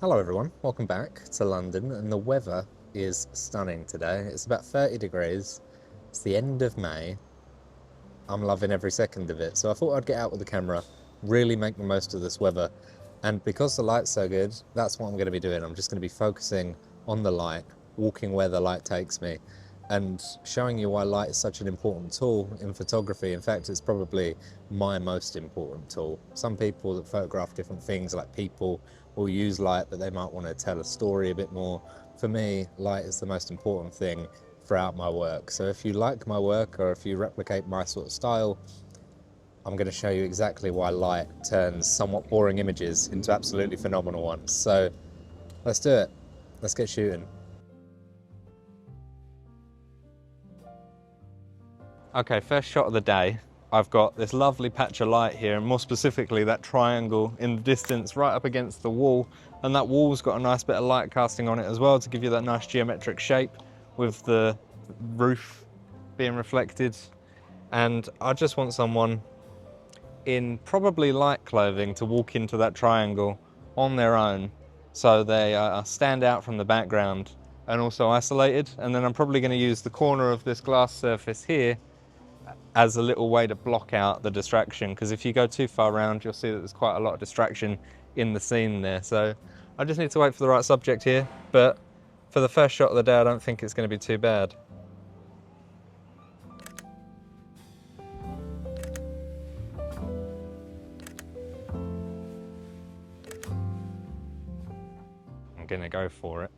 Hello everyone, welcome back to London, and the weather is stunning today. It's about 30 degrees. It's the end of May. I'm loving every second of it. So I thought I'd get out with the camera, really make the most of this weather. And because the light's so good, that's what I'm going to be doing. I'm just going to be focusing on the light, walking where the light takes me, and showing you why light is such an important tool in photography. In fact, it's probably my most important tool. Some people that photograph different things, like people, will use light, but they might want to tell a story a bit more. For me, light is the most important thing throughout my work. So if you like my work or if you replicate my sort of style, I'm going to show you exactly why light turns somewhat boring images into absolutely phenomenal ones. So let's do it. Let's get shooting. Okay, first shot of the day. I've got this lovely patch of light here, and more specifically that triangle in the distance right up against the wall, and that wall's got a nice bit of light casting on it as well to give you that nice geometric shape with the roof being reflected. And I just want someone in probably light clothing to walk into that triangle on their own, so they stand out from the background and also isolated. And then I'm probably going to use the corner of this glass surface here as a little way to block out the distraction, because if you go too far around, you'll see that there's quite a lot of distraction in the scene there. So I just need to wait for the right subject here, but for the first shot of the day, I don't think it's going to be too bad. I'm gonna go for it.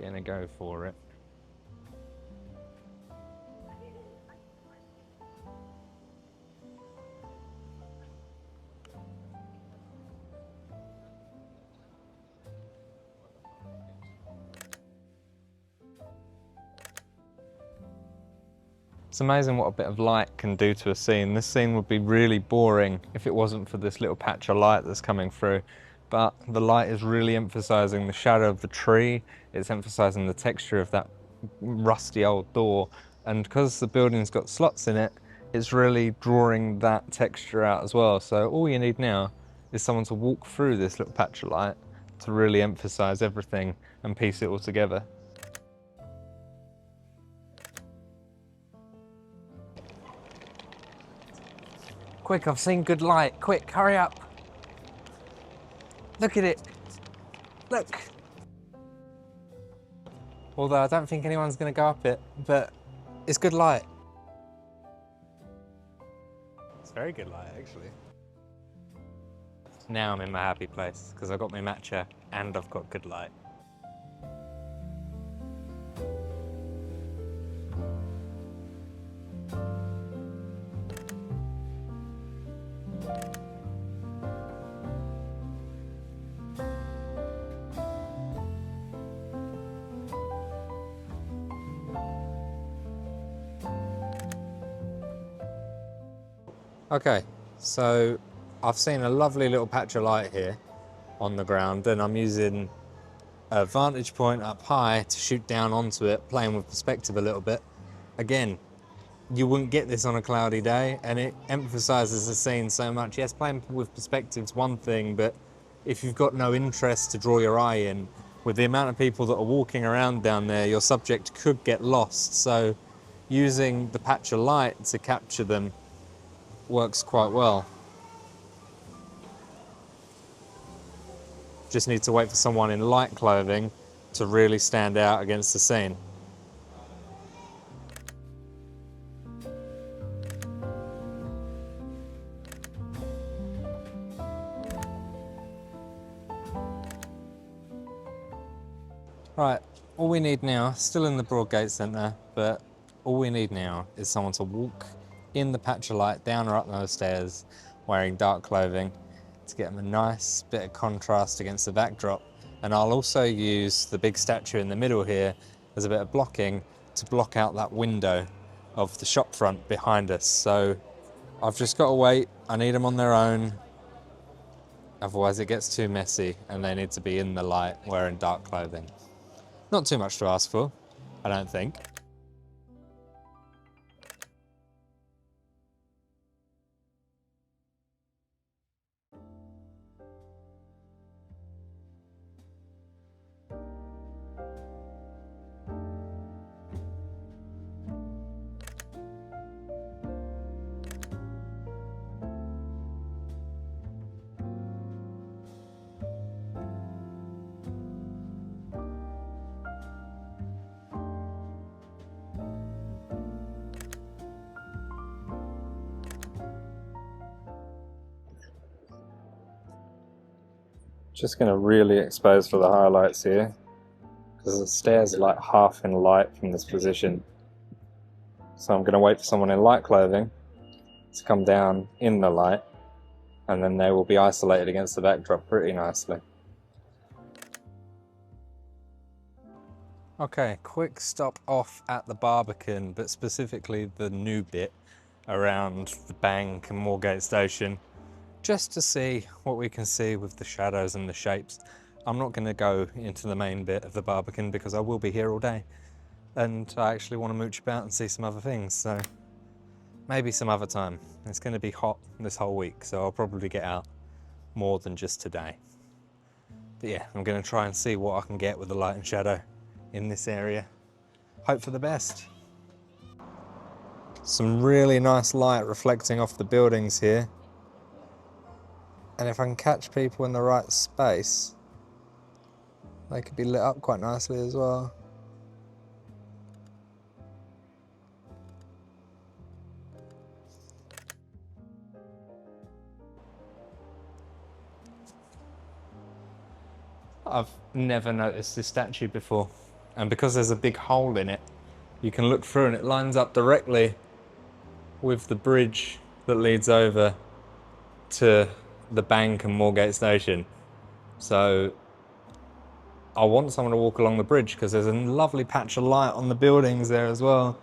Gonna go for it. It's amazing what a bit of light can do to a scene. This scene would be really boring if it wasn't for this little patch of light that's coming through. But the light is really emphasizing the shadow of the tree. It's emphasizing the texture of that rusty old door. And because the building's got slots in it, it's really drawing that texture out as well. So all you need now is someone to walk through this little patch of light to really emphasize everything and piece it all together. Quick, I've seen good light. Quick, hurry up. Look at it. Look. Although I don't think anyone's going to go up it, but it's good light. It's very good light, actually. Now I'm in my happy place because I've got my matcha and I've got good light. Okay, so I've seen a lovely little patch of light here on the ground, and I'm using a vantage point up high to shoot down onto it, playing with perspective a little bit. Again, you wouldn't get this on a cloudy day, and it emphasizes the scene so much. Yes, playing with perspective's one thing, but if you've got no interest to draw your eye in, with the amount of people that are walking around down there, your subject could get lost. So using the patch of light to capture them works quite well. Just need to wait for someone in light clothing to really stand out against the scene. Right, all we need now, still in the Broadgate Centre, but all we need now is someone to walk in the patch of light down or up those stairs wearing dark clothing to get them a nice bit of contrast against the backdrop. And I'll also use the big statue in the middle here as a bit of blocking to block out that window of the shop front behind us. So I've just got to wait. I need them on their own. Otherwise it gets too messy and they need to be in the light wearing dark clothing. Not too much to ask for, I don't think. Just going to really expose for the highlights here, because the stairs are like half in light from this position. So I'm going to wait for someone in light clothing to come down in the light, and then they will be isolated against the backdrop pretty nicely. Okay, quick stop off at the Barbican, but specifically the new bit around the bank and Moorgate Station, just to see what we can see with the shadows and the shapes. I'm not going to go into the main bit of the Barbican because I will be here all day, and I actually want to mooch about and see some other things, so maybe some other time. It's going to be hot this whole week, so I'll probably get out more than just today. But yeah, I'm going to try and see what I can get with the light and shadow in this area. Hope for the best. Some really nice light reflecting off the buildings here. And if I can catch people in the right space, they could be lit up quite nicely as well. I've never noticed this statue before, and because there's a big hole in it, you can look through and it lines up directly with the bridge that leads over to the bank and Moorgate Station. So I want someone to walk along the bridge because there's a lovely patch of light on the buildings there as well,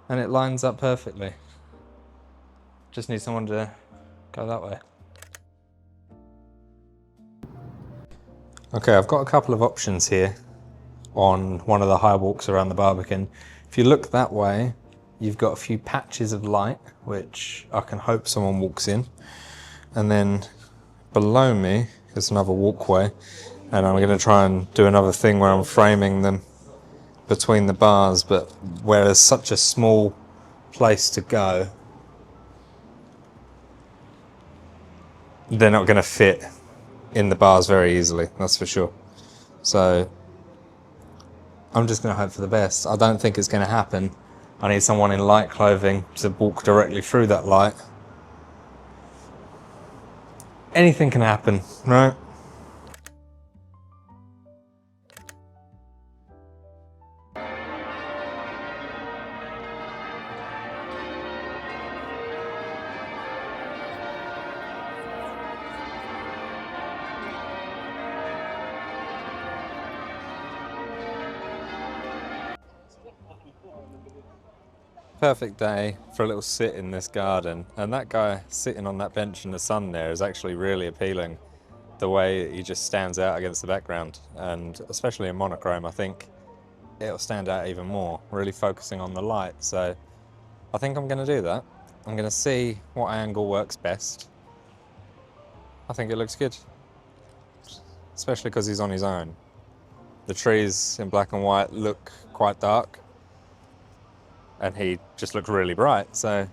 and it lines up perfectly. Just need someone to go that way. Okay, I've got a couple of options here on one of the high walks around the Barbican. If you look that way, you've got a few patches of light, which I can hope someone walks in. And then below me is another walkway, and I'm going to try and do another thing where I'm framing them between the bars, but where there's such a small place to go, they're not going to fit in the bars very easily, that's for sure. So I'm just going to hope for the best. I don't think it's going to happen. I need someone in light clothing to walk directly through that light. Anything can happen, right? Perfect day for a little sit in this garden, and that guy sitting on that bench in the sun there is actually really appealing. The way he just stands out against the background, and especially in monochrome, I think it'll stand out even more, really focusing on the light. So I think I'm going to do that. I'm going to see what angle works best. I think it looks good, especially because he's on his own. The trees in black and white look quite dark, and he just looked really bright, so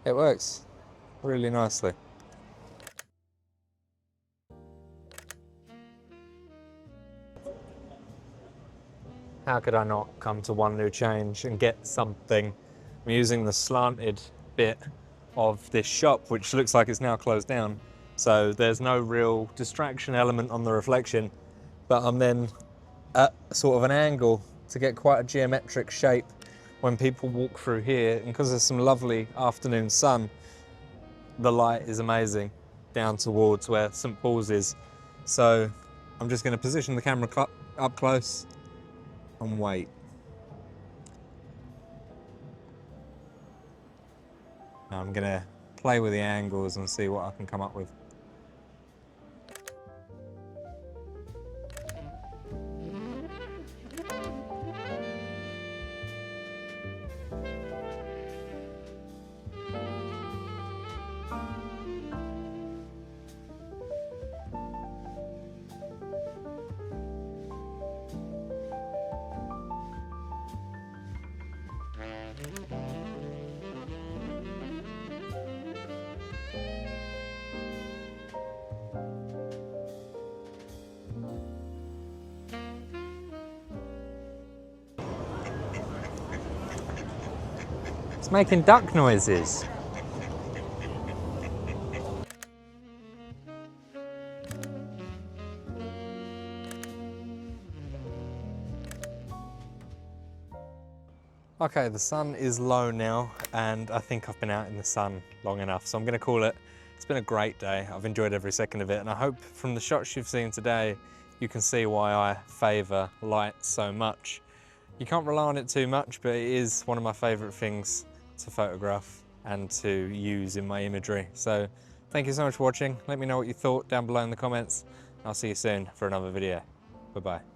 it works really nicely. How could I not come to One New Change and get something? I'm using the slanted bit of this shop, which looks like it's now closed down, so there's no real distraction element on the reflection, but I'm then at sort of an angle to get quite a geometric shape when people walk through here, and because there's some lovely afternoon sun, the light is amazing down towards where St Paul's is. So I'm just going to position the camera up close and wait. Now I'm going to play with the angles and see what I can come up with. It's making duck noises. Okay, the sun is low now, and I think I've been out in the sun long enough, so I'm gonna call it. It's been a great day. I've enjoyed every second of it, and I hope from the shots you've seen today, you can see why I favour light so much. You can't rely on it too much, but it is one of my favourite things to photograph and to use in my imagery. So thank you so much for watching. Let me know what you thought down below in the comments. I'll see you soon for another video. Bye-bye.